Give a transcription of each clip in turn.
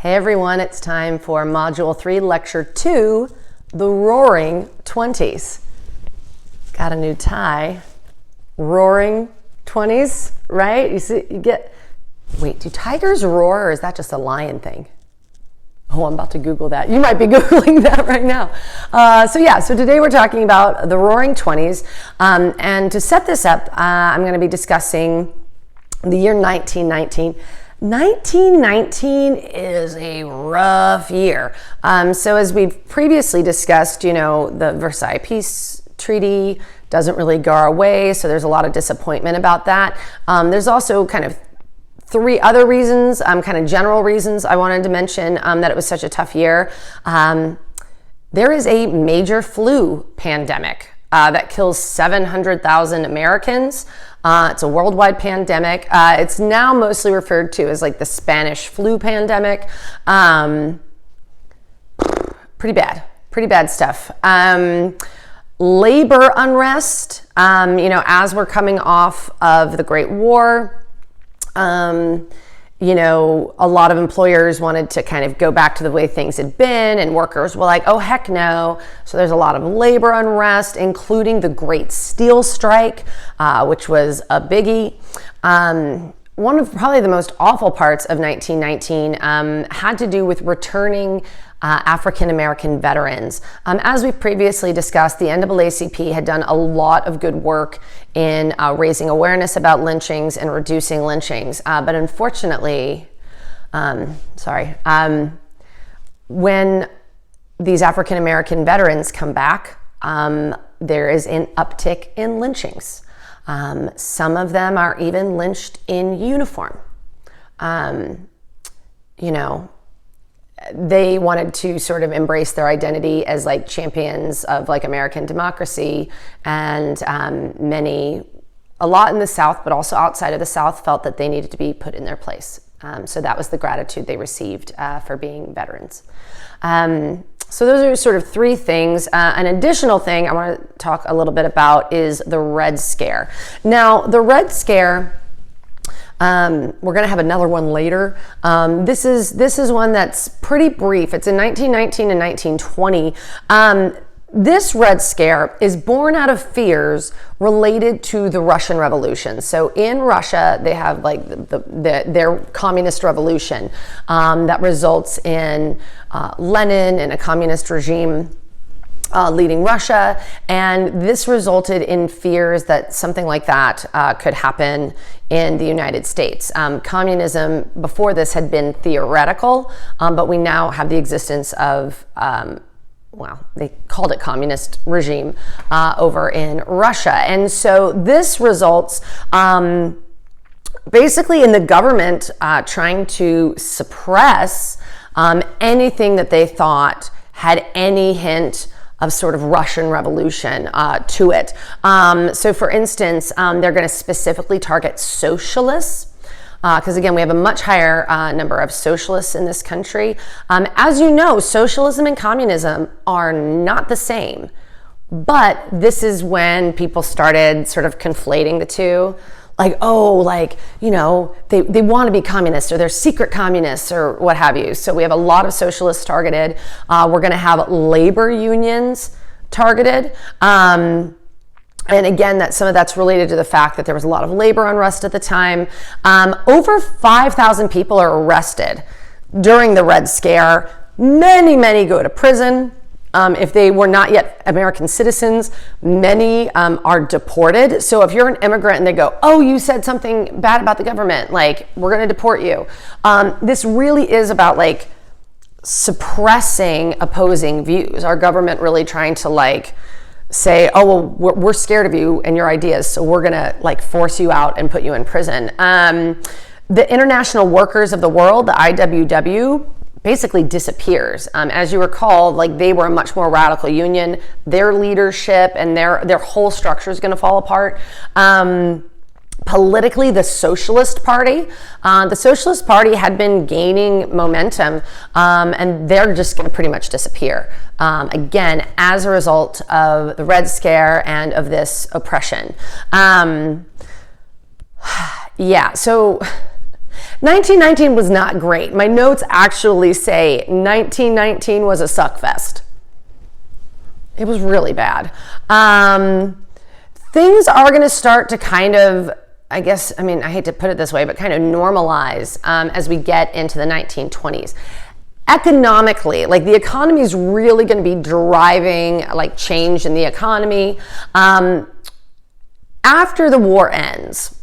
Hey everyone, it's time for Module 3, Lecture 2, The Roaring Twenties. Got a new tie. Roaring 20s, right? You see, you get, wait, do tigers roar or is that just a lion thing? Oh, I'm about to Google that. You might be Googling that right now. So today we're talking about the Roaring Twenties. And to set this up, I'm going to be discussing the year 1919. 1919 is a rough year. So as we've previously discussed, the Versailles Peace Treaty doesn't really go our way, so there's a lot of disappointment about that. There's also kind of three other reasons, kind of general reasons I wanted to mention that it was such a tough year. There is a major flu pandemic that kills 700,000 Americans. It's a worldwide pandemic. It's now mostly referred to as like the Spanish flu pandemic. Pretty bad stuff. Labor unrest, as we're coming off of the Great War, a lot of employers wanted to kind of go back to the way things had been, and workers were like, oh, heck no. So there's a lot of labor unrest, including the Great Steel Strike, which was a biggie. One of probably the most awful parts of 1919 had to do with returning African-American veterans. As we previously discussed, the NAACP had done a lot of good work in raising awareness about lynchings and reducing lynchings. But unfortunately, when these African-American veterans come back, there is an uptick in lynchings. Some of them are even lynched in uniform. They wanted to sort of embrace their identity as like champions of like American democracy, and a lot in the South, but also outside of the South, felt that they needed to be put in their place. So that was the gratitude they received for being veterans. So those are sort of three things. An additional thing I want to talk a little bit about is the Red Scare. Now, the Red Scare, we're going to have another one later. This is one that's pretty brief. It's in 1919 and 1920. This Red Scare is born out of fears related to the Russian Revolution. So in Russia, they have like their communist revolution that results in Lenin and a communist regime leading Russia, and this resulted in fears that something like that could happen in the United States. Communism before this had been theoretical, but we now have the existence of they called it communist regime over in Russia. And so this results basically in the government trying to suppress anything that they thought had any hint of sort of Russian Revolution to it. So for instance, they're going to specifically target socialists, because again, we have a much higher number of socialists in this country. As you know, socialism and communism are not the same, but this is when people started sort of conflating the two. Like, they want to be communists, or they're secret communists, or what have you. So we have a lot of socialists targeted. We're going to have labor unions targeted. And again, some of that's related to the fact that there was a lot of labor unrest at the time. Over 5,000 people are arrested during the Red Scare. Many go to prison. If they were not yet American citizens, many are deported. So if you're an immigrant and they go, oh, you said something bad about the government, like, we're going to deport you. This really is about like suppressing opposing views. Our government really trying to say, oh, well, we're scared of you and your ideas, so we're going to force you out and put you in prison. The International Workers of the World, the IWW, basically disappears. As you recall, they were a much more radical union. Their leadership and their whole structure is going to fall apart. Politically, the Socialist Party had been gaining momentum, and they're just going to pretty much disappear. Again, as a result of the Red Scare and of this oppression. So 1919 was not great. My notes actually say 1919 was a suckfest. It was really bad. Things are going to start to kind of, I hate to put it this way, but kind of normalize as we get into the 1920s. Economically, like the economy is really going to be driving like change in the economy. After the war ends,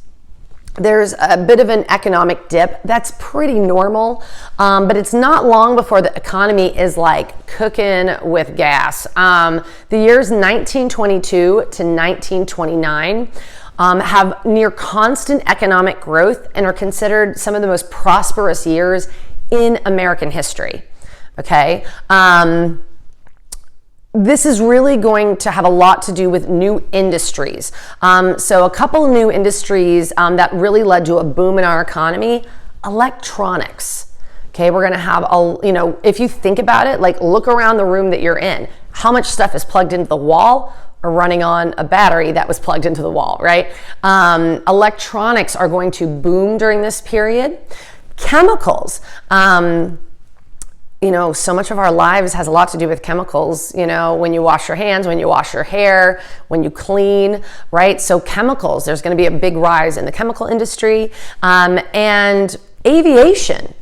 there's a bit of an economic dip. That's pretty normal, but it's not long before the economy is like cooking with gas. The years 1922 to 1929 have near constant economic growth and are considered some of the most prosperous years in American history. Okay. This is really going to have a lot to do with new industries. So a couple new industries that really led to a boom in our economy: electronics. Okay, we're going to have if you think about it, like look around the room that you're in. How much stuff is plugged into the wall or running on a battery that was plugged into the wall, right? Electronics are going to boom during this period. Chemicals. So much of our lives has a lot to do with chemicals, when you wash your hands, when you wash your hair, when you clean, right? So chemicals, there's going to be a big rise in the chemical industry, and aviation.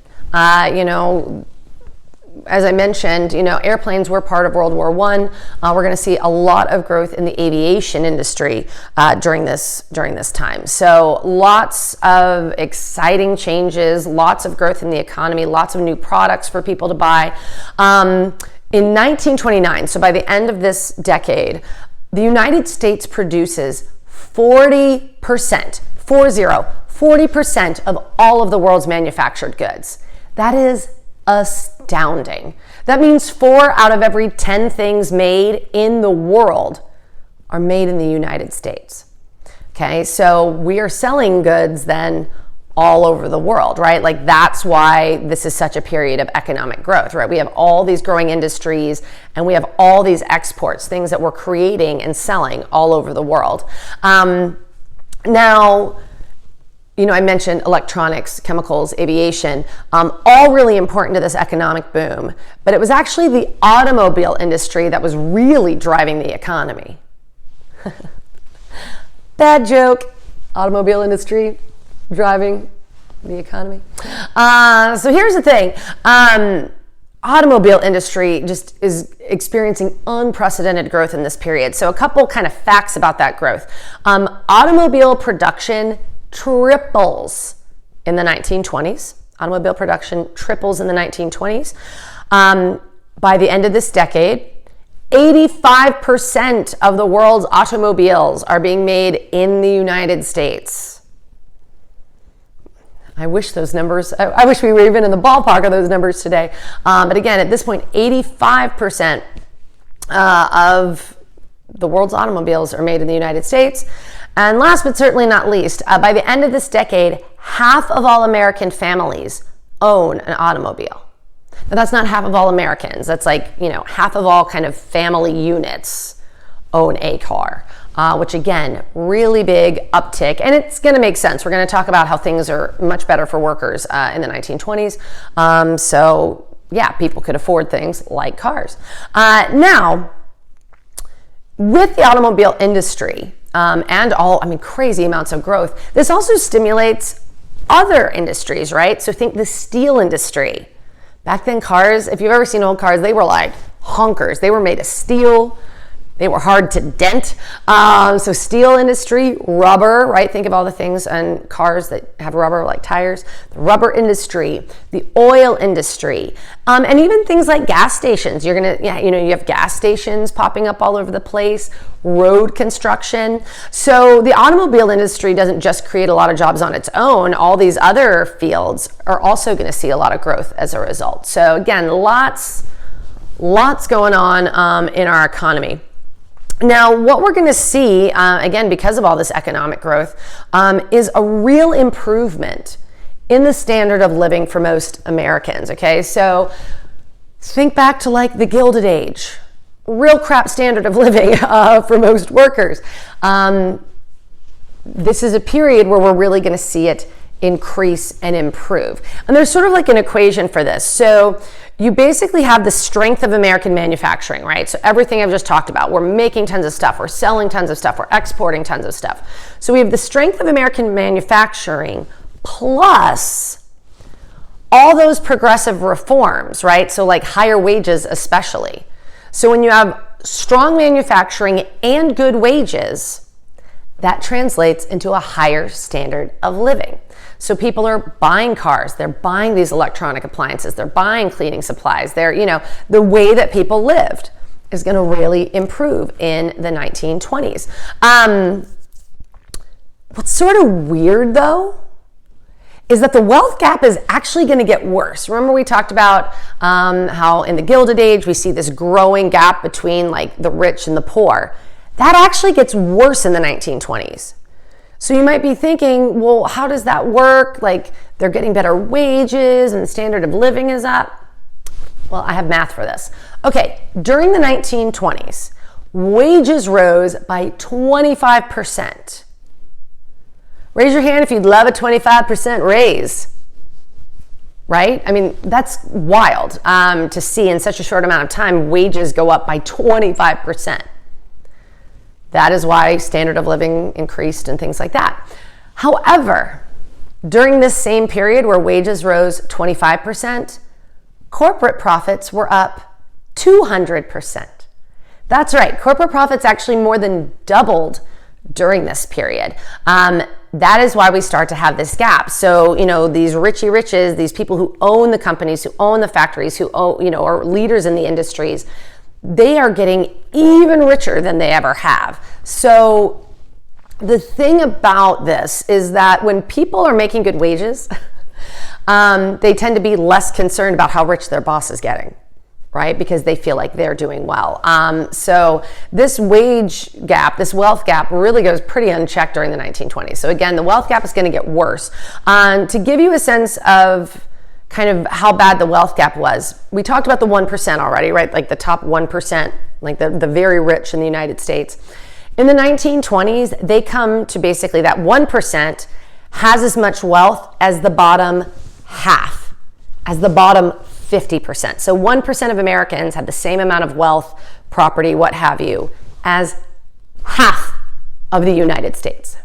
As I mentioned, airplanes were part of World War I. We're going to see a lot of growth in the aviation industry during this time. So lots of exciting changes, lots of growth in the economy, lots of new products for people to buy. In 1929, so by the end of this decade, the United States produces 40% of all of the world's manufactured goods. That is astounding. That means 4 out of every 10 things made in the world are made in the United States. Okay, so we are selling goods then all over the world, right? Like that's why this is such a period of economic growth, right? We have all these growing industries and we have all these exports, things that we're creating and selling all over the world. Now, I mentioned electronics, chemicals, aviation, all really important to this economic boom. But it was actually the automobile industry that was really driving the economy. Bad joke. Automobile industry driving the economy. So here's the thing. Automobile industry just is experiencing unprecedented growth in this period. So a couple kind of facts about that growth. Automobile production triples in the 1920s. Automobile production triples in the 1920s. By the end of this decade, 85% of the world's automobiles are being made in the United States. I wish those numbers, I wish we were even in the ballpark of those numbers today. But again, at this point, 85% of the world's automobiles are made in the United States. And last but certainly not least, by the end of this decade, half of all American families own an automobile. Now that's not half of all Americans. That's like, half of all kind of family units own a car, which again, really big uptick. And it's going to make sense. We're going to talk about how things are much better for workers in the 1920s. So yeah, people could afford things like cars. Now, with the automobile industry, and crazy amounts of growth, this also stimulates other industries, right? So think the steel industry. Back then, cars, if you've ever seen old cars, they were like honkers. They were made of steel. They were hard to dent. So steel industry, rubber, right? Think of all the things on cars that have rubber, like tires. The rubber industry, the oil industry, and even things like gas stations. You have gas stations popping up all over the place, road construction. So the automobile industry doesn't just create a lot of jobs on its own. All these other fields are also going to see a lot of growth as a result. So again, lots going on in our economy. Now, what we're going to see, again, because of all this economic growth, is a real improvement in the standard of living for most Americans, okay? So think back to like the Gilded Age, real crap standard of living for most workers. This is a period where we're really going to see it increase and improve. And there's sort of like an equation for this. So you basically have the strength of American manufacturing, right? So everything I've just talked about, we're making tons of stuff, we're selling tons of stuff, we're exporting tons of stuff. So we have the strength of American manufacturing plus all those progressive reforms, right? So like higher wages especially. So when you have strong manufacturing and good wages, that translates into a higher standard of living. So people are buying cars, they're buying these electronic appliances, they're buying cleaning supplies, the way that people lived is going to really improve in the 1920s. What's sort of weird though is that the wealth gap is actually going to get worse. Remember we talked about how in the Gilded Age we see this growing gap between like the rich and the poor. That actually gets worse in the 1920s. So you might be thinking, well, how does that work? Like they're getting better wages and the standard of living is up. Well, I have math for this. Okay, during the 1920s, wages rose by 25%. Raise your hand if you'd love a 25% raise, right? I mean, that's wild to see in such a short amount of time, wages go up by 25%. That is why standard of living increased and things like that. However, during this same period where wages rose 25%, corporate profits were up 200%. That's right, corporate profits actually more than doubled during this period. That is why we start to have this gap. So, these richy riches, these people who own the companies, who own the factories, who own, are leaders in the industries, they are getting even richer than they ever have. So the thing about this is that when people are making good wages, they tend to be less concerned about how rich their boss is getting, right? Because they feel like they're doing well. So this wage gap, this wealth gap really goes pretty unchecked during the 1920s. So again, the wealth gap is going to get worse. To give you a sense of kind of how bad the wealth gap was, we talked about the 1% already, right? Like the top 1%, like the very rich in the United States. In the 1920s, they come to basically that 1% has as much wealth as the bottom half, as the bottom 50%. So 1% of Americans have the same amount of wealth, property, what have you, as half of the United States.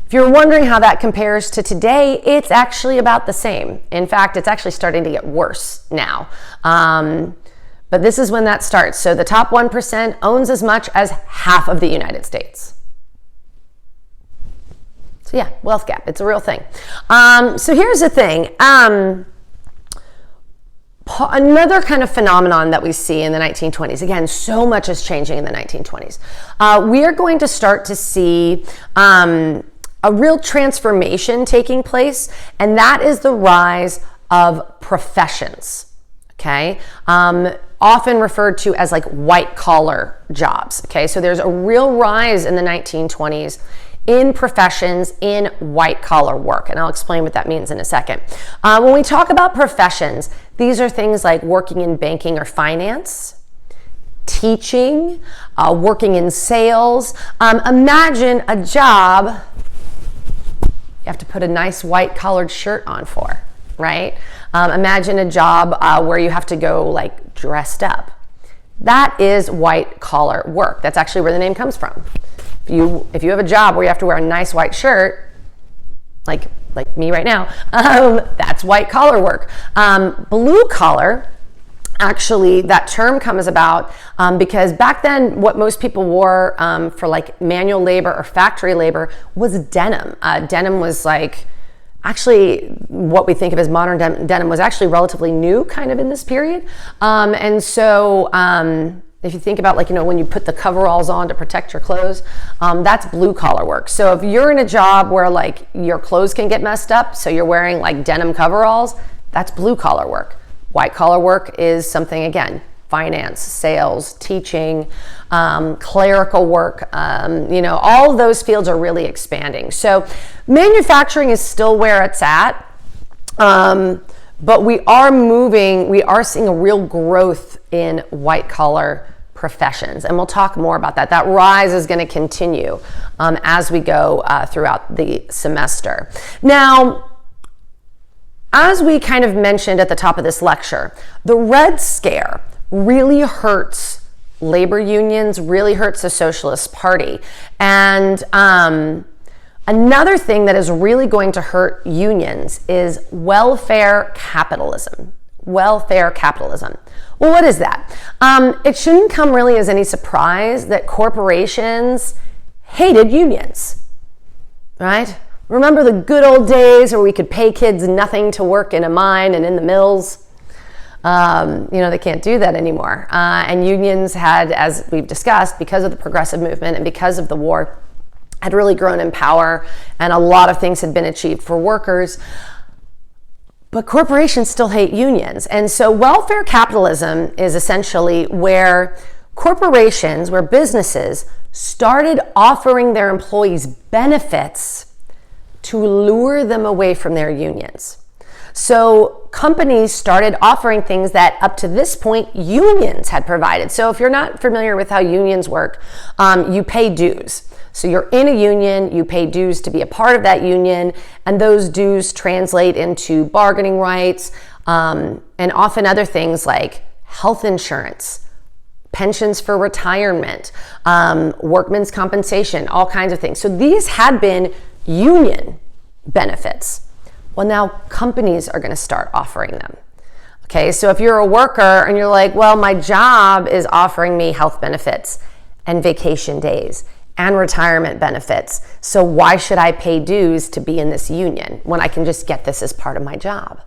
If you're wondering how that compares to today, it's actually about the same. In fact, it's actually starting to get worse now. But this is when that starts. So the top 1% owns as much as half of the United States. So yeah, wealth gap, it's a real thing. So here's the thing. Another kind of phenomenon that we see in the 1920s, again, so much is changing in the 1920s. We are going to start to see a real transformation taking place, and that is the rise of professions, okay? Often referred to as like white collar jobs, okay? So there's a real rise in the 1920s in professions in white collar work, and I'll explain what that means in a second. When we talk about professions, these are things like working in banking or finance, teaching, working in sales. Imagine a job you have to put a nice white collared shirt on for, right? Imagine a job where you have to go like dressed up. That is white collar work. That's actually where the name comes from. If you have a job where you have to wear a nice white shirt, like me right now, that's white collar work. Blue collar, actually, that term comes about because back then what most people wore for like manual labor or factory labor was denim. Denim was like, actually what we think of as modern denim was actually relatively new kind of in this period. And so if you think about like, when you put the coveralls on to protect your clothes, that's blue collar work. So if you're in a job where like your clothes can get messed up, so you're wearing like denim coveralls, that's blue collar work. White collar work is something, again, finance, sales, teaching, clerical work, all of those fields are really expanding. So manufacturing is still where it's at, but we are seeing a real growth in white collar professions. And we'll talk more about that. That rise is going to continue as we go throughout the semester. Now, as we kind of mentioned at the top of this lecture, the Red Scare really hurts labor unions, really hurts the Socialist Party. And another thing that is really going to hurt unions is welfare capitalism. Welfare capitalism. Well, what is that? It shouldn't come really as any surprise that corporations hated unions, right? Remember the good old days where we could pay kids nothing to work in a mine and in the mills? They can't do that anymore. And unions had, as we've discussed, because of the progressive movement and because of the war, had really grown in power, and a lot of things had been achieved for workers. But corporations still hate unions. And so welfare capitalism is essentially where corporations, where businesses started offering their employees benefits to lure them away from their unions. So companies started offering things that up to this point unions had provided. So if you're not familiar with how unions work, you pay dues. So you're in a union, you pay dues to be a part of that union, and those dues translate into bargaining rights, and often other things like health insurance, pensions for retirement, workmen's compensation, all kinds of things. So these had been union benefits. Well, now companies are going to start offering them. Okay, so if you're a worker and you're like, well, my job is offering me health benefits and vacation days and retirement benefits, so why should I pay dues to be in this union when I can just get this as part of my job?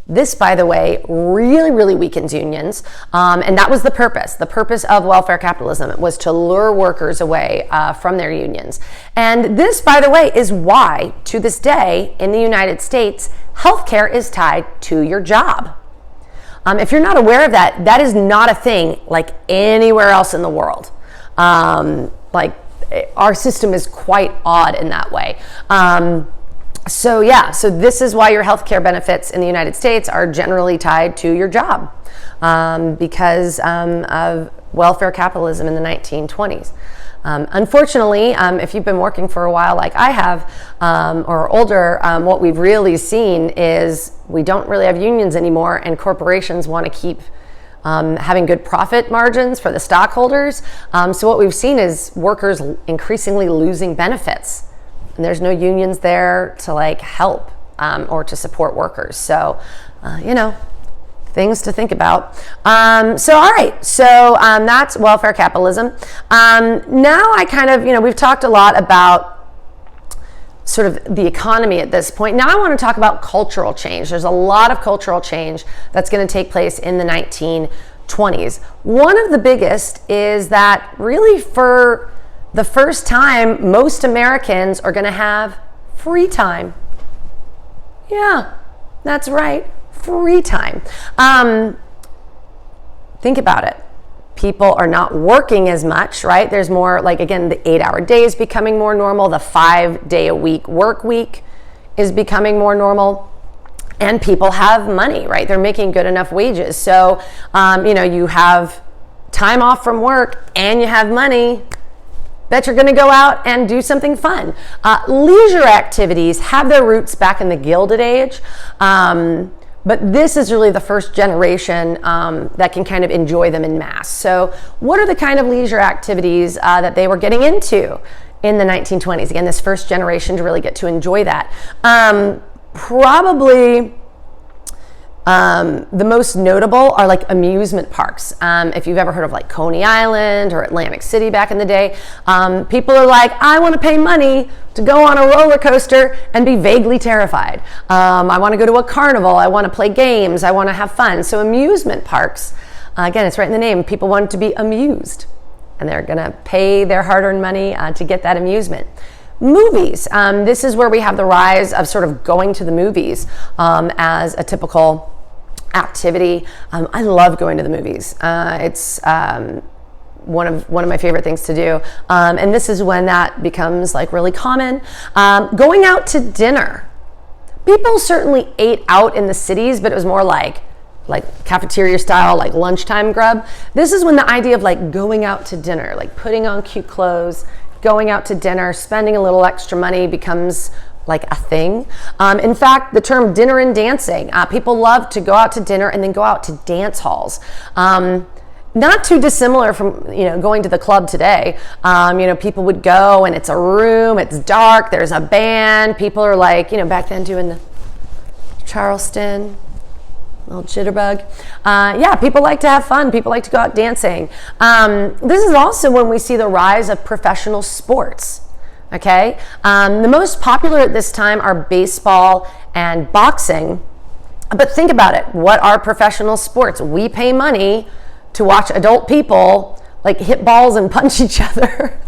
This, by the way, really, really weakens unions, and that was the purpose. The purpose of welfare capitalism was to lure workers away from their unions. And this, by the way, is why, to this day, in the United States, healthcare is tied to your job. If you're not aware of that, that is not a thing like anywhere else in the world. Our system is quite odd in that way. So this is why your healthcare benefits in the United States are generally tied to your job, because of welfare capitalism in the 1920s. Unfortunately, if you've been working for a while like I have, or older, what we've really seen is we don't really have unions anymore, and corporations want to keep having good profit margins for the stockholders. So what we've seen is workers increasingly losing benefits. And there's no unions there to help or to support workers. So, things to think about. So that's welfare capitalism. Now I kind of, we've talked a lot about sort of the economy at this point. Now I want to talk about cultural change. There's a lot of cultural change that's going to take place in the 1920s. One of the biggest is that really for the first time, most Americans are going to have free time. Yeah, that's right, free time. Think about it. People are not working as much, right? There's more, again, the 8-hour day is becoming more normal. The 5-day-a-week work week is becoming more normal. And people have money, right? They're making good enough wages. So, you have time off from work and you have money. Bet you're going to go out and do something fun. Leisure activities have their roots back in the Gilded Age, but this is really the first generation that can kind of enjoy them en masse. So what are the kind of leisure activities that they were getting into in the 1920s? Again, this first generation to really get to enjoy that. Probably the most notable are amusement parks. If you've ever heard of Coney Island or Atlantic City back in the day, people are I want to pay money to go on a roller coaster and be vaguely terrified. I want to go to a carnival. I want to play games. I want to have fun. So amusement parks, again, it's right in the name. People want to be amused, and they're going to pay their hard-earned money to get that amusement. Movies. This is where we have the rise of sort of going to the movies as a typical activity. I love going to the movies. It's one of my favorite things to do. And this is when that becomes really common. Going out to dinner. People certainly ate out in the cities, but it was more like cafeteria style, like lunchtime grub. This is when the idea of like going out to dinner, like putting on cute clothes, going out to dinner, spending a little extra money becomes like a thing. In fact, the term dinner and dancing, people love to go out to dinner and then go out to dance halls. Not too dissimilar from, going to the club today. People would go and it's a room, it's dark, there's a band. People are like, back then doing the Charleston, little jitterbug. People like to have fun. People like to go out dancing. This is also when we see the rise of professional sports. Okay, the most popular at this time are baseball and boxing. But think about it. What are professional sports? We pay money to watch adult people like hit balls and punch each other.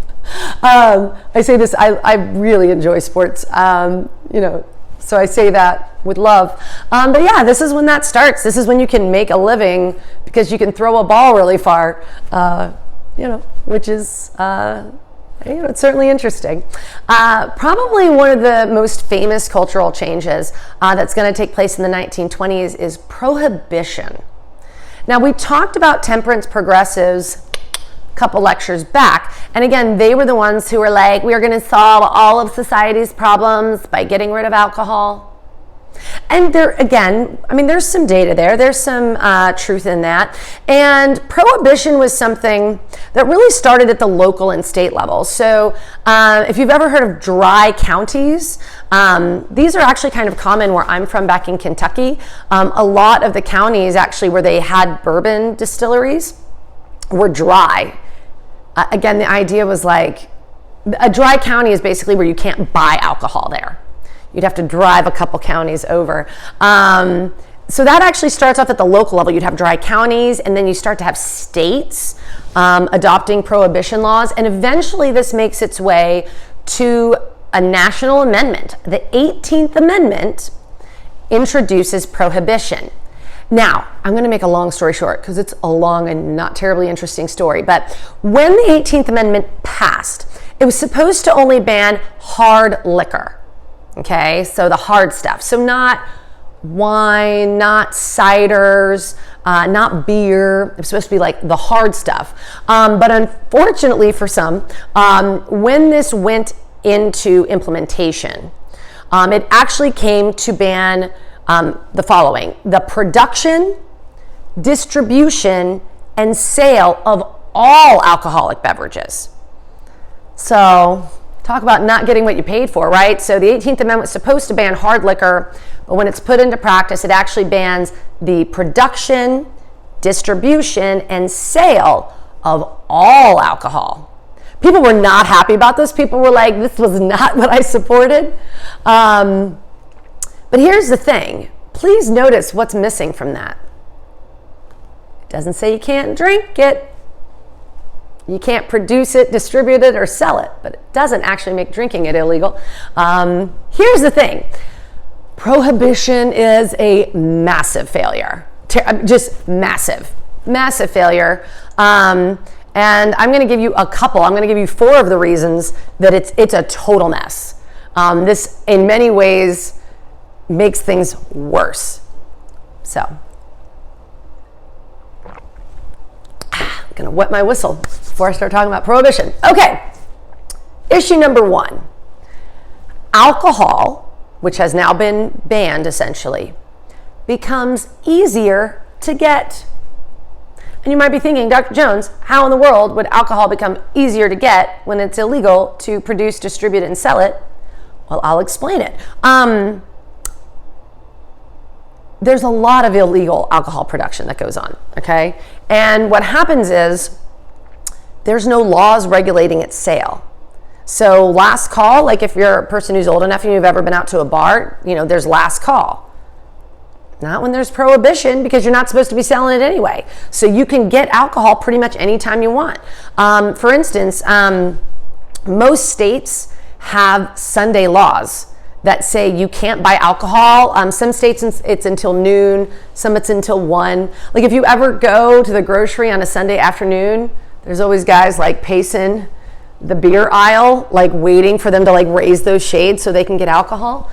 I say this, I really enjoy sports, so I say that with love. But yeah, this is when that starts. This is when you can make a living because you can throw a ball really far, which is, it's certainly interesting. Probably one of the most famous cultural changes that's going to take place in the 1920s is prohibition. Now, we talked about temperance progressives a couple lectures back, and again, they were the ones who were like, we are going to solve all of society's problems by getting rid of alcohol. And there's some data there. There's some truth in that. And prohibition was something that really started at the local and state level. So if you've ever heard of dry counties, these are actually kind of common where I'm from back in Kentucky. A lot of the counties actually where they had bourbon distilleries were dry. Again, the idea was like, a dry county is basically where you can't buy alcohol there. You'd have to drive a couple counties over. So that actually starts off at the local level. You'd have dry counties, and then you start to have states adopting prohibition laws. And eventually this makes its way to a national amendment. The 18th Amendment introduces prohibition. Now, I'm going to make a long story short because it's a long and not terribly interesting story. But when the 18th Amendment passed, it was supposed to only ban hard liquor. Okay, so the hard stuff. So not wine, not ciders, not beer. It's supposed to be like the hard stuff. But unfortunately for some, when this went into implementation, it actually came to ban the following: the production, distribution, and sale of all alcoholic beverages. So talk about not getting what you paid for, right? So the 18th Amendment was supposed to ban hard liquor, but when it's put into practice, it actually bans the production, distribution, and sale of all alcohol. People were not happy about this. People were like, this was not what I supported. But here's the thing. Please notice what's missing from that. It doesn't say you can't drink it. You can't produce it, distribute it, or sell it, but it doesn't actually make drinking it illegal. Here's the thing. Prohibition is a massive failure. Just massive failure. And I'm going to give you a couple. I'm going to give you 4 of the reasons that it's a total mess. This, in many ways, makes things worse. So, I'm going to wet my whistle before I start talking about prohibition. Okay, issue number 1. Alcohol, which has now been banned essentially, becomes easier to get. And you might be thinking, Dr. Jones, how in the world would alcohol become easier to get when it's illegal to produce, distribute, and sell it? Well, I'll explain it. There's a lot of illegal alcohol production that goes on, okay? And what happens is there's no laws regulating its sale. So last call, like if you're a person who's old enough and you've ever been out to a bar, there's last call. Not when there's prohibition, because you're not supposed to be selling it anyway. So you can get alcohol pretty much anytime you want. For instance, most states have Sunday laws that say you can't buy alcohol. Some states it's until noon, some it's until 1. Like if you ever go to the grocery on a Sunday afternoon, there's always guys like pacing the beer aisle, like waiting for them to like raise those shades so they can get alcohol.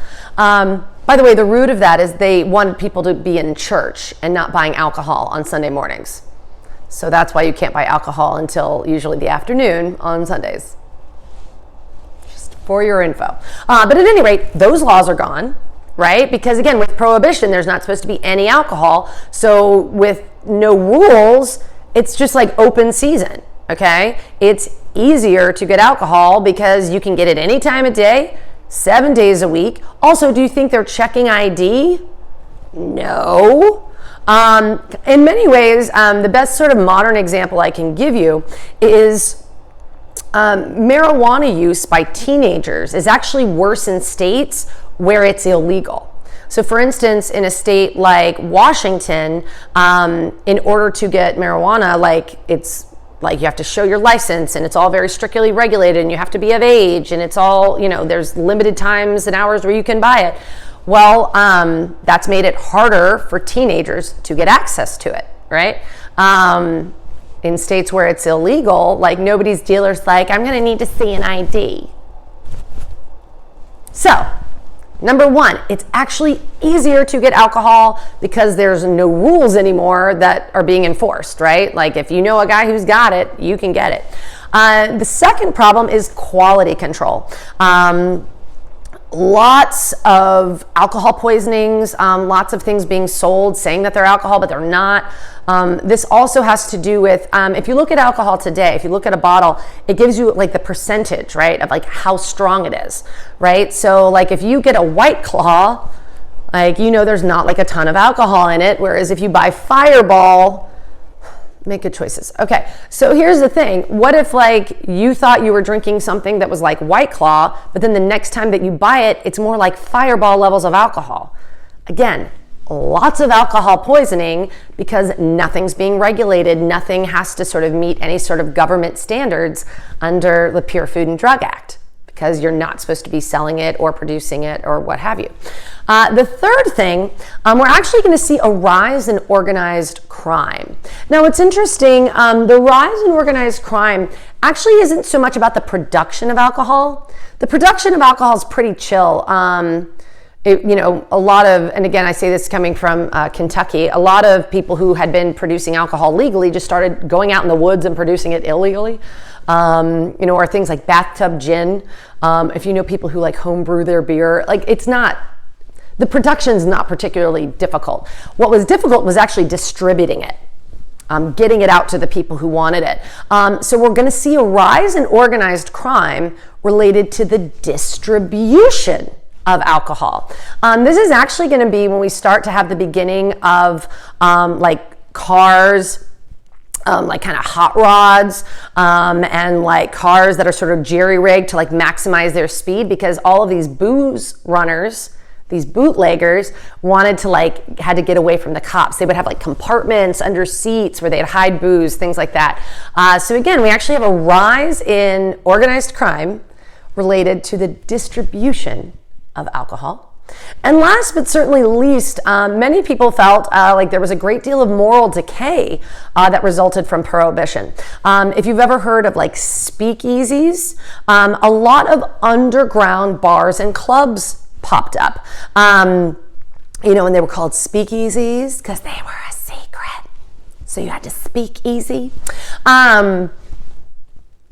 By the way, the root of that is they wanted people to be in church and not buying alcohol on Sunday mornings. So that's why you can't buy alcohol until usually the afternoon on Sundays. Just for your info. But at any rate, those laws are gone, right? Because again, with prohibition, there's not supposed to be any alcohol. So with no rules, it's just like open season, okay? It's easier to get alcohol because you can get it any time of day, 7 days a week. Also, do you think they're checking ID? No. In many ways, the best sort of modern example I can give you is marijuana use by teenagers is actually worse in states where it's illegal. So for instance, in a state like Washington, in order to get marijuana, like it's like you have to show your license and it's all very strictly regulated and you have to be of age and it's all, you know, there's limited times and hours where you can buy it. Well, that's made it harder for teenagers to get access to it, right? In states where it's illegal, like nobody's dealer's like, I'm gonna need to see an ID. So, number one, it's actually easier to get alcohol because there's no rules anymore that are being enforced, right? Like if you know a guy who's got it, you can get it. The second problem is quality control. Lots of alcohol poisonings, lots of things being sold saying that they're alcohol, but they're not. This also has to do with, if you look at alcohol today, if you look at a bottle, it gives you like the percentage, right, of like how strong it is, right? So like if you get a White Claw, like, you know, there's not like a ton of alcohol in it. Whereas if you buy Fireball, make good choices. Okay, so here's the thing. What if like you thought you were drinking something that was like White Claw, but then the next time that you buy it, it's more like Fireball levels of alcohol? Again, lots of alcohol poisoning because nothing's being regulated. Nothing has to sort of meet any sort of government standards under the Pure Food and Drug Act because you're not supposed to be selling it or producing it or what have you. The third thing, we're actually going to see a rise in organized crime. Now, it's interesting, the rise in organized crime actually isn't so much about the production of alcohol. The production of alcohol is pretty chill. You know, a lot of, and again, I say this coming from Kentucky, a lot of people who had been producing alcohol legally just started going out in the woods and producing it illegally. You know, or things like bathtub gin. If you know people who like homebrew their beer, like it's not, the production's not particularly difficult. What was difficult was actually distributing it, getting it out to the people who wanted it. So we're going to see a rise in organized crime related to the distribution of alcohol. This is actually going to be when we start to have the beginning of like cars, like kind of hot rods, and like cars that are sort of jerry-rigged to like maximize their speed because all of these booze runners, these bootleggers wanted to like, had to get away from the cops. They would have like compartments under seats where they'd hide booze, things like that. So again, we actually have a rise in organized crime related to the distribution of alcohol. And last but certainly least, many people felt like there was a great deal of moral decay that resulted from prohibition. If you've ever heard of like speakeasies, a lot of underground bars and clubs popped up. You know, and they were called speakeasies because they were a secret. So you had to speak easy.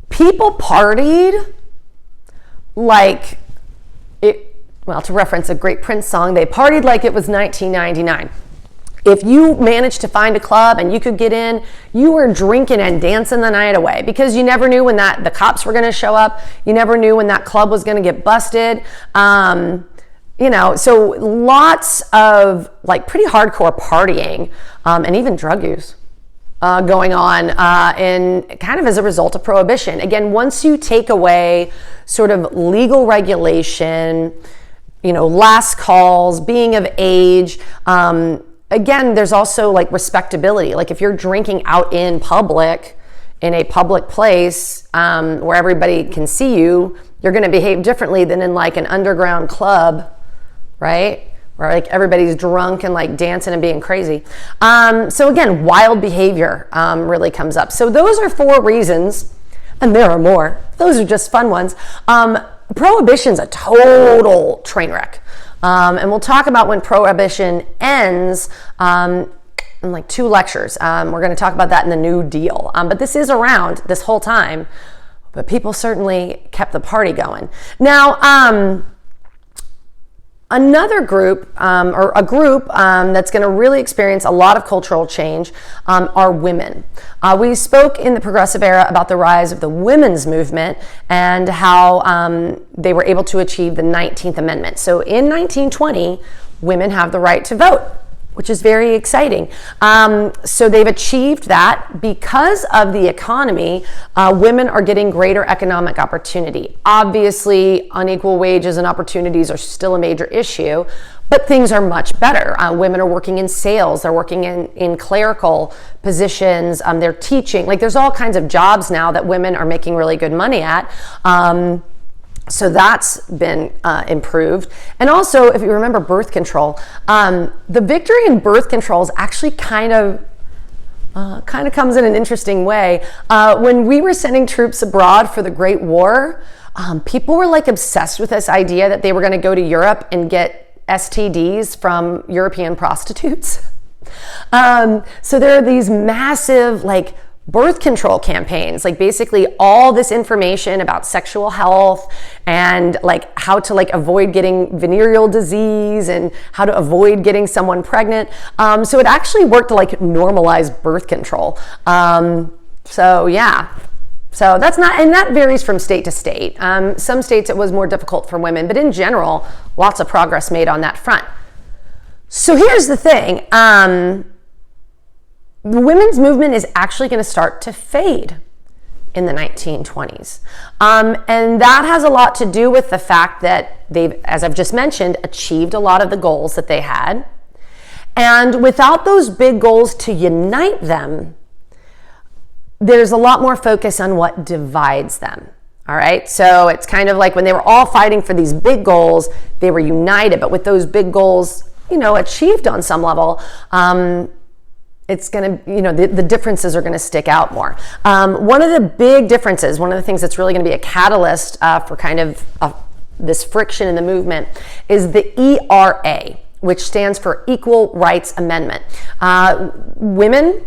People partied like it. Well, to reference a great Prince song, they partied like it was 1999. If you managed to find a club and you could get in, you were drinking and dancing the night away because you never knew when the cops were going to show up. You never knew when that club was going to get busted. You know, so lots of like pretty hardcore partying and even drug use going on in kind of as a result of prohibition. Again, once you take away sort of legal regulation, you know, last calls, being of age. Again, there's also like respectability. Like if you're drinking out in public, in a public place where everybody can see you, you're going to behave differently than in like an underground club, right? Where like everybody's drunk and like dancing and being crazy. So again, wild behavior really comes up. So those are 4 reasons, and there are more. Those are just fun ones. Prohibition's a total train wreck. And we'll talk about when prohibition ends in like 2 lectures. We're going to talk about that in the New Deal. But this is around this whole time, but people certainly kept the party going. Now, another group, or a group that's going to really experience a lot of cultural change are women. We spoke in the Progressive Era about the rise of the women's movement and how they were able to achieve the 19th Amendment. So in 1920, women have the right to vote, which is very exciting. So they've achieved that because of the economy. Women are getting greater economic opportunity. Obviously, unequal wages and opportunities are still a major issue, but things are much better. Women are working in sales, they're working in clerical positions, they're teaching. Like, there's all kinds of jobs now that women are making really good money at. So that's been improved. And also, if you remember birth control, the victory in birth control is actually kind of comes in an interesting way. When we were sending troops abroad for the Great War, people were like obsessed with this idea that they were going to go to Europe and get STDs from European prostitutes. So there are these massive like birth control campaigns, like basically all this information about sexual health and like how to like avoid getting venereal disease and how to avoid getting someone pregnant. So it actually worked to like normalize birth control. So yeah. So that's not, and that varies from state to state. Some states it was more difficult for women, but in general, lots of progress made on that front. So here's the thing. The women's movement is actually going to start to fade in the 1920s. And that has a lot to do with the fact that they've, as I've just mentioned, achieved a lot of the goals that they had. And without those big goals to unite them, there's a lot more focus on what divides them. All right, so it's kind of like when they were all fighting for these big goals, they were united, but with those big goals, achieved on some level, it's going to, the differences are going to stick out more. One of the big differences, one of the things that's really going to be a catalyst for kind of this friction in the movement is the ERA, which stands for Equal Rights Amendment. Women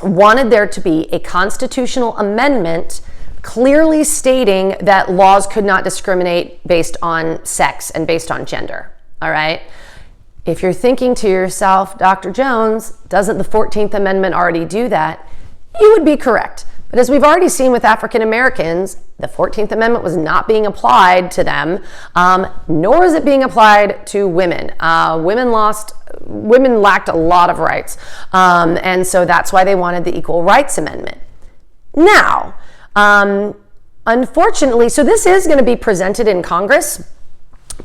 wanted there to be a constitutional amendment clearly stating that laws could not discriminate based on sex and based on gender. All right. If you're thinking to yourself, Dr. Jones, doesn't the 14th Amendment already do that? You would be correct. But as we've already seen with African Americans, the 14th Amendment was not being applied to them, nor is it being applied to women. Women lacked a lot of rights. And so that's why they wanted the Equal Rights Amendment. Now, unfortunately, so this is going to be presented in Congress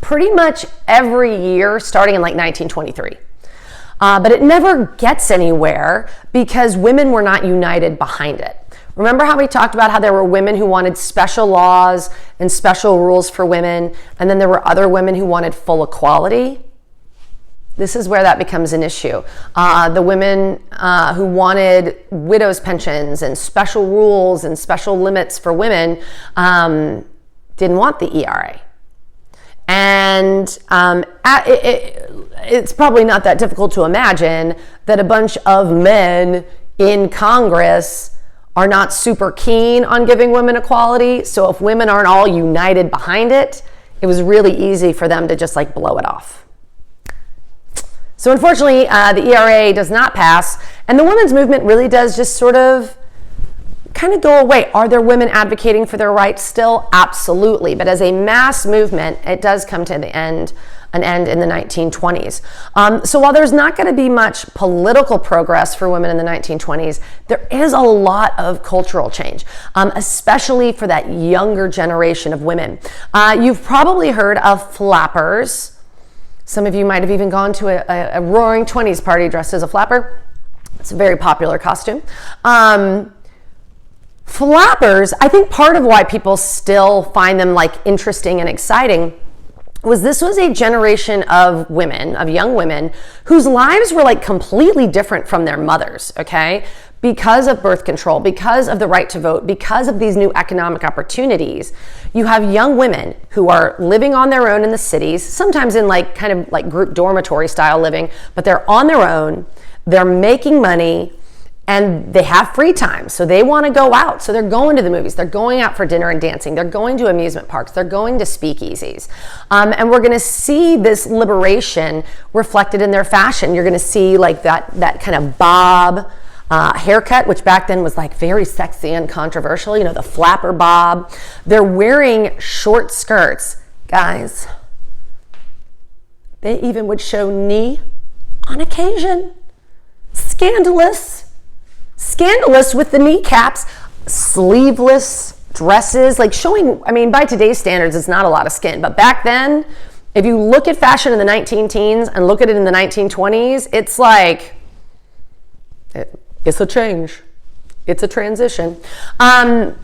pretty much every year starting in like 1923. But it never gets anywhere because women were not united behind it. Remember how we talked about how there were women who wanted special laws and special rules for women, and then there were other women who wanted full equality? This is where that becomes an issue. The women who wanted widows' pensions and special rules and special limits for women didn't want the ERA. And it's probably not that difficult to imagine that a bunch of men in Congress are not super keen on giving women equality. So if women aren't all united behind it, it was really easy for them to just like blow it off. So unfortunately, the ERA does not pass, and the women's movement really does just sort of kind of go away. Are there women advocating for their rights still? Absolutely. But as a mass movement, it does come to an end in the 1920s. So while there's not going to be much political progress for women in the 1920s, there is a lot of cultural change, especially for that younger generation of women. You've probably heard of flappers. Some of you might have even gone to a Roaring Twenties party dressed as a flapper. It's a very popular costume. Flappers, I think part of why people still find them like interesting and exciting was this was a generation of women, of young women, whose lives were like completely different from their mothers, okay? because of birth control, because of the right to vote, because of these new economic opportunities, you have young women who are living on their own in the cities, sometimes in like kind of like group dormitory style living, but they're on their own, they're making money, and they have free time. So they want to go out. So they're going to the movies, they're going out for dinner and dancing, they're going to amusement parks, they're going to speakeasies. And we're going to see this liberation reflected in their fashion. You're going to see like that kind of bob haircut, which back then was like very sexy and controversial, you know, the flapper bob. They're wearing short skirts. Guys, they even would show knee on occasion. Scandalous with the kneecaps, sleeveless dresses, like showing, I mean, by today's standards, it's not a lot of skin, but back then, if you look at fashion in the 19-teens and look at it in the 1920s, it's like, it's a change. It's a transition. Again,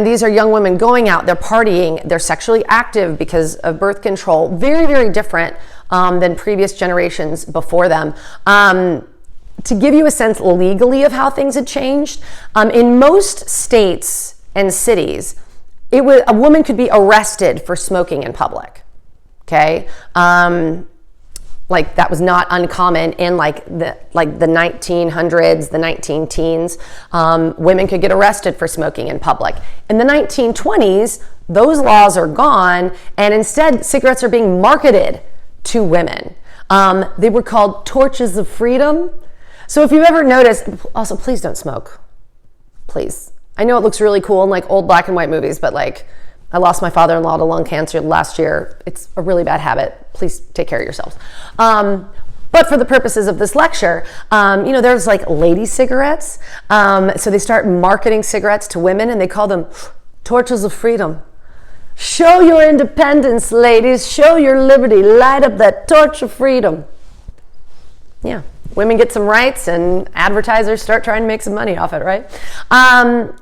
these are young women going out, they're partying, they're sexually active because of birth control. Very, very different than previous generations before them. To give you a sense legally of how things had changed, in most states and cities, a woman could be arrested for smoking in public. Okay. Like that was not uncommon in the 1900s, the 19-teens. Women could get arrested for smoking in public. In the 1920s, those laws are gone, and instead cigarettes are being marketed to women. They were called torches of freedom. So if you've ever noticed, also please don't smoke, please. I know it looks really cool in like old black and white movies, but like I lost my father-in-law to lung cancer last year. It's a really bad habit. Please take care of yourselves. But for the purposes of this lecture, there's like lady cigarettes. So they start marketing cigarettes to women and they call them torches of freedom. Show your independence, ladies. Show your liberty. Light up that torch of freedom. Yeah. Women get some rights and advertisers start trying to make some money off it, right?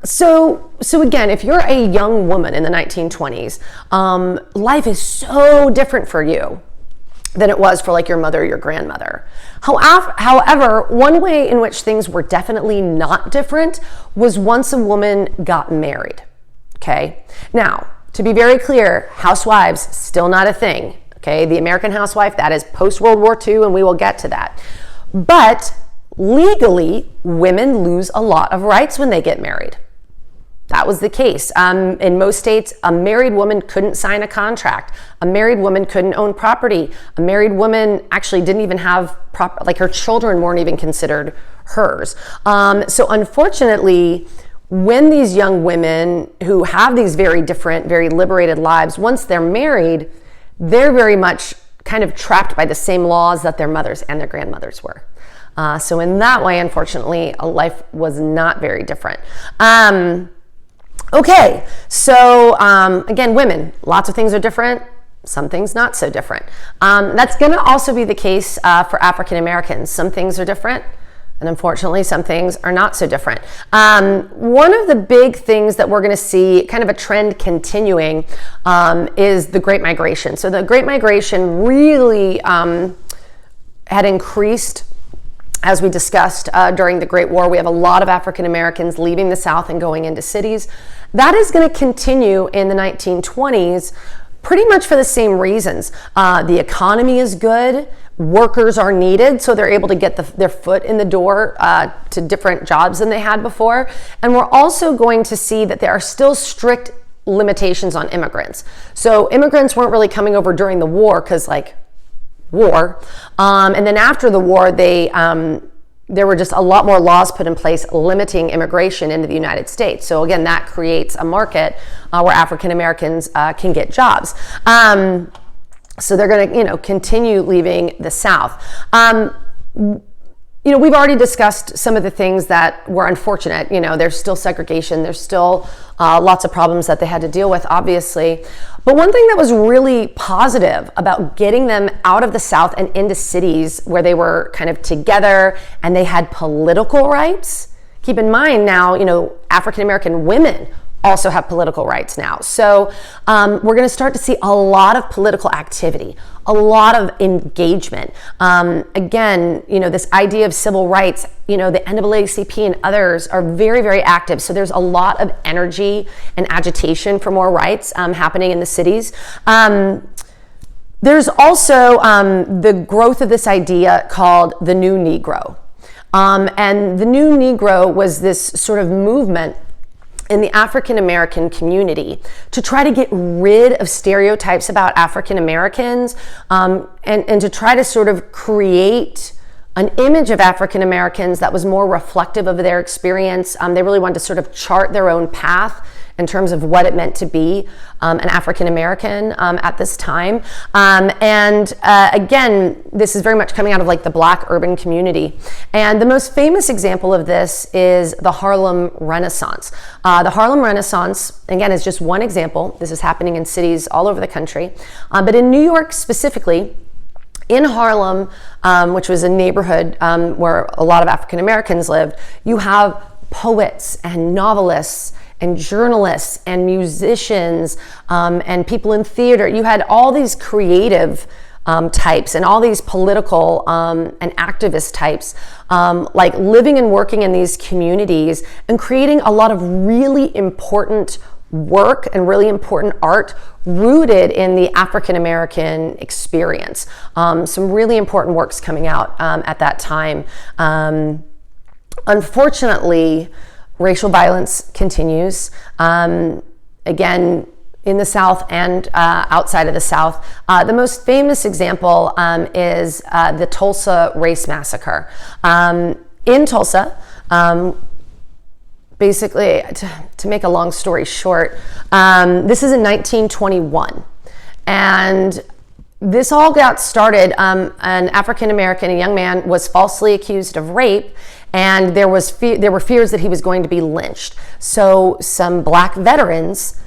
So again, if you're a young woman in the 1920s, life is so different for you than it was for like your mother or your grandmother. However, one way in which things were definitely not different was once a woman got married, okay? Now, to be very clear, housewives, still not a thing, okay? The American housewife, that is post-World War II, and we will get to that. But legally, women lose a lot of rights when they get married. That was the case. In most states, a married woman couldn't sign a contract. A married woman couldn't own property. A married woman actually didn't even have her children weren't even considered hers. So unfortunately, when these young women who have these very different, very liberated lives, once they're married, they're very much kind of trapped by the same laws that their mothers and their grandmothers were. So in that way, unfortunately, life was not very different. Okay, so again, women, lots of things are different, some things not so different. That's going to also be the case for African Americans. Some things are different, and unfortunately, some things are not so different. One of the big things that we're going to see, kind of a trend continuing, is the Great Migration. So the Great Migration really had increased, as we discussed during the Great War. We have a lot of African Americans leaving the South and going into cities. That is going to continue in the 1920s, pretty much for the same reasons. The economy is good. Workers are needed, so they're able to get their foot in the door to different jobs than they had before. And we're also going to see that there are still strict limitations on immigrants. So immigrants weren't really coming over during the war because war. And then after the war, there were just a lot more laws put in place limiting immigration into the United States. So again, that creates a market where African Americans can get jobs. So they're going to, continue leaving the South. We've already discussed some of the things that were unfortunate. There's still segregation. There's still lots of problems that they had to deal with, obviously. But one thing that was really positive about getting them out of the South and into cities where they were kind of together and they had political rights. Keep in mind now, African American women also have political rights now. So we're going to start to see a lot of political activity, a lot of engagement. Again, this idea of civil rights, the NAACP and others are very, very active. So there's a lot of energy and agitation for more rights happening in the cities. There's also the growth of this idea called the New Negro. And the New Negro was this sort of movement in the African American community to try to get rid of stereotypes about African Americans, and to try to sort of create an image of African Americans that was more reflective of their experience. They really wanted to sort of chart their own path in terms of what it meant to be an African American at this time. Again, this is very much coming out of like the Black urban community. And the most famous example of this is the Harlem Renaissance. The Harlem Renaissance, again, is just one example. This is happening in cities all over the country. But in New York specifically, in Harlem, which was a neighborhood where a lot of African Americans lived, you have poets and novelists and journalists and musicians and people in theater. You had all these creative types and all these political and activist types like living and working in these communities and creating a lot of really important work and really important art rooted in the African American experience. Some really important works coming out at that time. Unfortunately, racial violence continues, again, in the South and outside of the South. The most famous example is the Tulsa Race Massacre. In Tulsa, basically, to make a long story short, this is in 1921. And this all got started, an African American, a young man, was falsely accused of rape, and there were fears that he was going to be lynched. So some Black veterans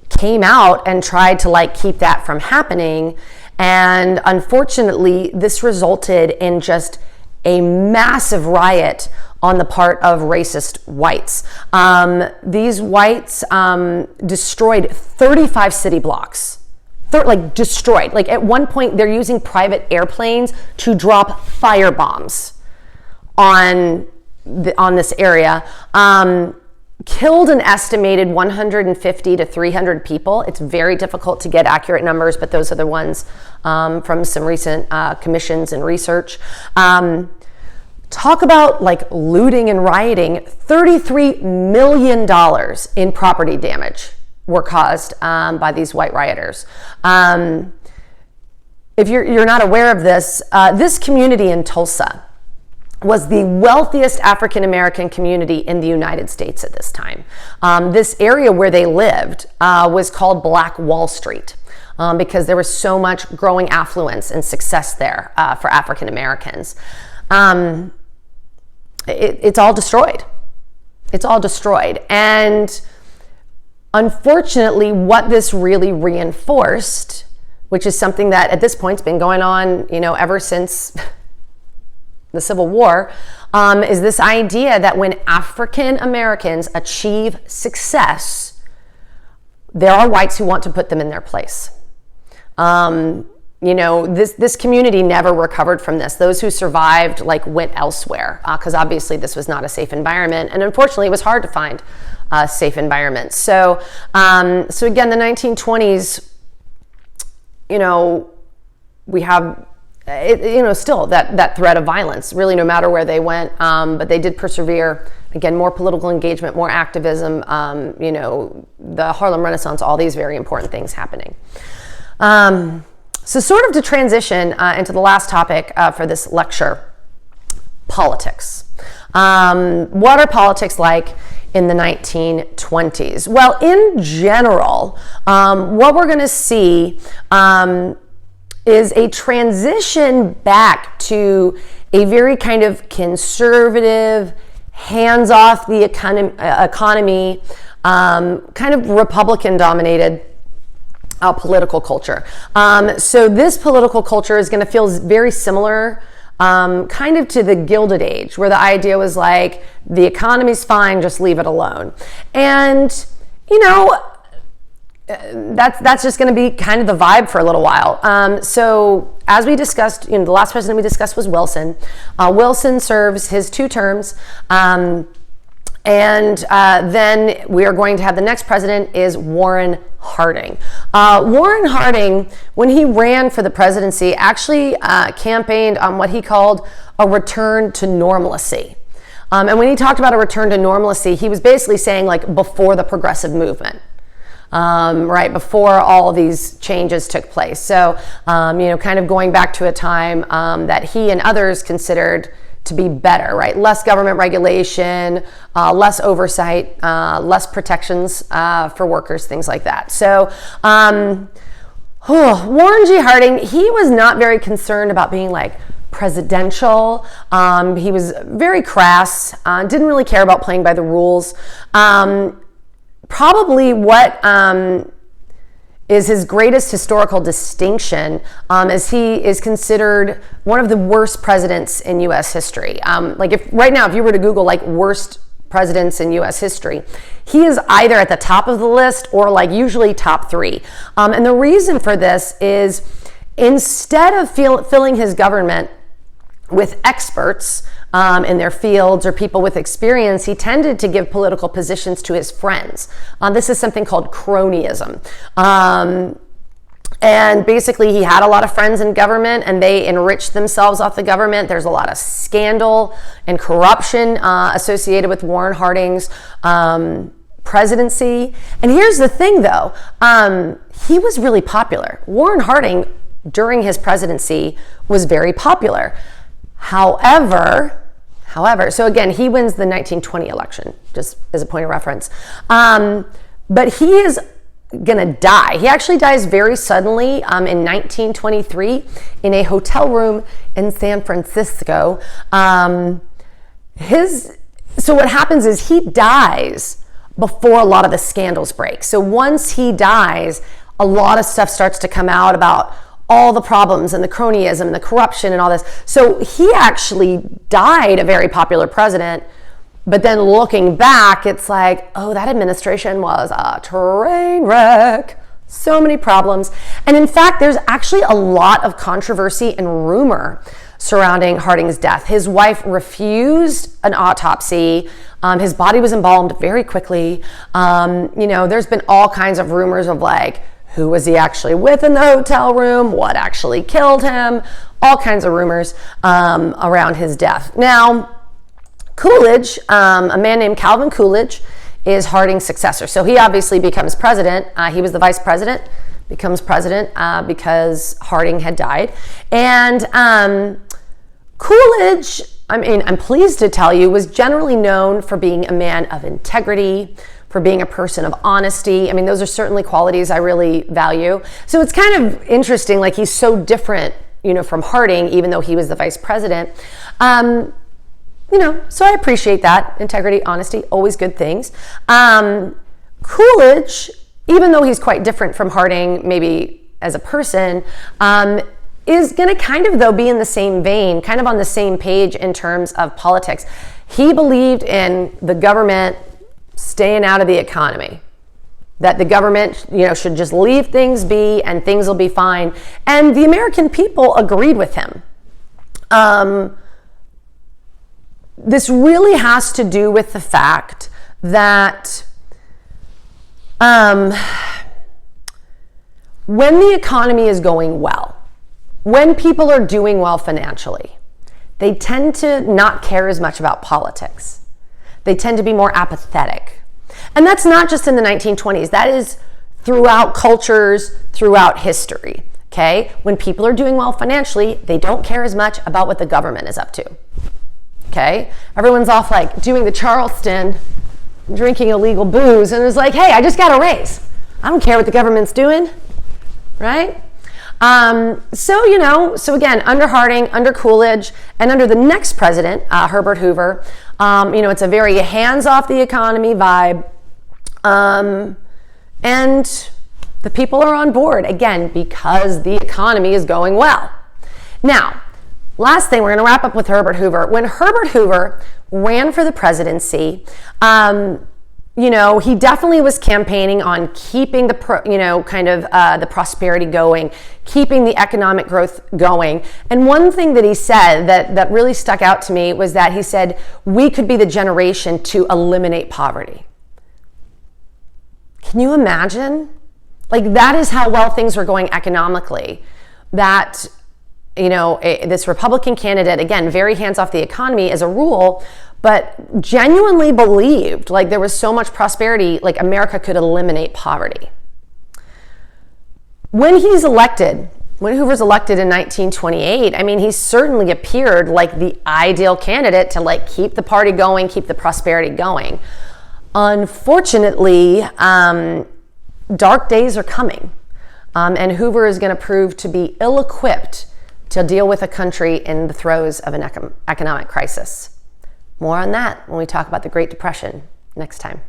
came out and tried to keep that from happening. And unfortunately, this resulted in just a massive riot on the part of racist whites. These whites destroyed 35 city blocks. Destroyed. At one point, they're using private airplanes to drop fire bombs on this area. Killed an estimated 150 to 300 people. It's very difficult to get accurate numbers, but those are the ones from some recent commissions and research. Talk about looting and rioting. $33 million in property damage were caused by these white rioters. If you're not aware of this, this community in Tulsa was the wealthiest African American community in the United States at this time. This area where they lived was called Black Wall Street because there was so much growing affluence and success there for African Americans. It's all destroyed. It's all destroyed. And unfortunately, what this really reinforced, which is something that at this point has been going on, ever since the Civil War, is this idea that when African Americans achieve success, there are whites who want to put them in their place. This community never recovered from this. Those who survived went elsewhere because obviously this was not a safe environment, and unfortunately it was hard to find safe environments. So again, the 1920s, we have still that threat of violence, really, no matter where they went, but they did persevere. Again, more political engagement, more activism, the Harlem Renaissance, all these very important things happening. So sort of to transition into the last topic for this lecture, politics. What are politics like in the 1920s? Well, in general, what we're going to see is a transition back to a very kind of conservative, hands-off the economy, kind of Republican-dominated political culture. So this political culture is going to feel very similar kind of to the Gilded Age, where the idea was the economy's fine, just leave it alone. And you know, that's just going to be kind of the vibe for a little while. So as we discussed, the last president we discussed was Wilson. Wilson serves his 2 terms. And then we are going to have the next president is Warren Harding. Warren Harding, when he ran for the presidency, actually campaigned on what he called a return to normalcy. And when he talked about a return to normalcy, he was basically saying like before the progressive movement. Right before all of these changes took place. So, kind of going back to a time that he and others considered to be better, right? Less government regulation, less oversight, less protections for workers, things like that. So, Warren G. Harding, he was not very concerned about being like presidential. He was very crass, didn't really care about playing by the rules. Probably what is his greatest historical distinction is he is considered one of the worst presidents in U.S. history. Like if right now, if you were to Google like worst presidents in U.S. history, he is either at the top of the list or like usually top 3. And the reason for this is instead of filling his government with experts in their fields or people with experience, he tended to give political positions to his friends. This is something called cronyism. And basically he had a lot of friends in government and they enriched themselves off the government. There's a lot of scandal and corruption associated with Warren Harding's presidency. And here's the thing though, he was really popular. Warren Harding during his presidency was very popular. However, so again, he wins the 1920 election, just as a point of reference. But he is going to die. He actually dies very suddenly in 1923 in a hotel room in San Francisco. So what happens is he dies before a lot of the scandals break. So once he dies, a lot of stuff starts to come out about all the problems and the cronyism and the corruption and all this. So he actually died a very popular president, but then looking back, it's like, oh, that administration was a train wreck. So many problems. And in fact, there's actually a lot of controversy and rumor surrounding Harding's death. His wife refused an autopsy. His body was embalmed very quickly. There's been all kinds of rumors of like, who was he actually with in the hotel room? What actually killed him? All kinds of rumors around his death. Now, Coolidge, a man named Calvin Coolidge, is Harding's successor. So he obviously becomes president. He was the vice president, becomes president because Harding had died. And Coolidge, I'm pleased to tell you, was generally known for being a man of integrity, for being a person of honesty. Those are certainly qualities I really value. So it's kind of interesting, like he's so different, from Harding, even though he was the vice president. So I appreciate that. Integrity, honesty, always good things. Coolidge, even though he's quite different from Harding, maybe as a person, is going to kind of, though, be in the same vein, kind of on the same page in terms of politics. He believed in the government staying out of the economy, that the government, should just leave things be and things will be fine. And the American people agreed with him. This really has to do with the fact that when the economy is going well, when people are doing well financially, they tend to not care as much about politics. They tend to be more apathetic. And that's not just in the 1920s. That is throughout cultures, throughout history. Okay? When people are doing well financially, they don't care as much about what the government is up to. Okay? Everyone's off like doing the Charleston, drinking illegal booze, and it's like, hey, I just got a raise. I don't care what the government's doing. Right? So again, under Harding, under Coolidge, and under the next president, Herbert Hoover, it's a very hands off the economy vibe. And the people are on board, again, because the economy is going well. Now, last thing, we're going to wrap up with Herbert Hoover. When Herbert Hoover ran for the presidency, you know, he definitely was campaigning on keeping the the prosperity going, keeping the economic growth going. And one thing that he said that really stuck out to me was that he said, we could be the generation to eliminate poverty. Can you imagine? Like, that is how well things were going economically. That, you know, this Republican candidate, again, very hands off the economy as a rule, but genuinely believed like there was so much prosperity, like America could eliminate poverty. When Hoover's elected in 1928, I mean, he certainly appeared like the ideal candidate to like keep the party going, keep the prosperity going. Unfortunately, dark days are coming, and Hoover is going to prove to be ill-equipped to deal with a country in the throes of an economic crisis. More on that when we talk about the Great Depression next time.